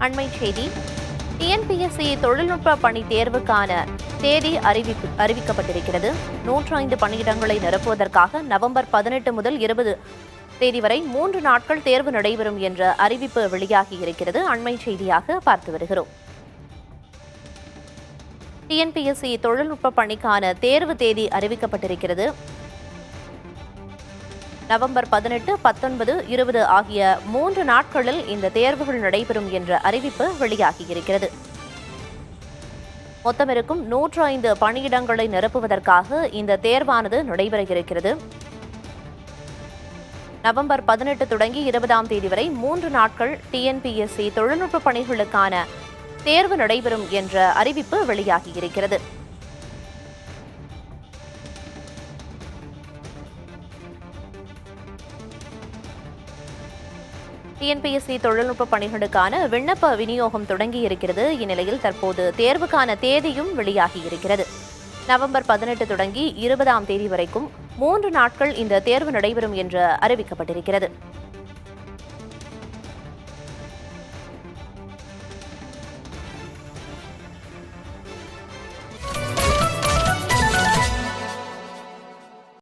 அண்மைச் செய்தி. டிஎன்பிஎஸ்சி தொழில்நுட்ப பணி தேர்வுக்கான தேதி அறிவிக்கப்பட்டிருக்கிறது. 105 பணியிடங்களை நிரப்புவதற்காக நவம்பர் 18 முதல் 20 தேதி வரை 3 நாட்கள் தேர்வு நடைபெறும் என்ற அறிவிப்பு வெளியாகி இருக்கிறது. அண்மைச் செய்தியாக பார்த்து வருகிறோம். டிஎன்பிஎஸ்சி தொழில்நுட்ப பணிக்கான தேர்வு தேதி அறிவிக்கப்பட்டிருக்கிறது. நவம்பர் 18, 19, 20 ஆகிய 3 நாட்களில் இந்த தேர்வுகள் நடைபெறும் என்ற அறிவிப்பு வெளியாகியிருக்கிறது. மொத்தம் இருக்கும் 105 பணியிடங்களை நிரப்புவதற்காக இந்த தேர்வானது நடைபெற இருக்கிறது. நவம்பர் 18 தொடங்கி 20ஆம் தேதி வரை 3 நாட்கள் டிஎன்பிஎஸ்சி தொழில்நுட்ப பணிகளுக்கான தேர்வு நடைபெறும் என்ற அறிவிப்பு வெளியாகியிருக்கிறது. டிஎன்பிஎஸ்சி தொழில்நுட்ப பணிகளுக்கான விண்ணப்ப விநியோகம் தொடங்கியிருக்கிறது. இந்நிலையில் தற்போது தேர்வுக்கான தேதியும் வெளியாகியிருக்கிறது. நவம்பர் 18 தொடங்கி 20ஆம் தேதி வரைக்கும் 3 நாட்கள் இந்த தேர்வு நடைபெறும் என்று அறிவிக்கப்பட்டிருக்கிறது.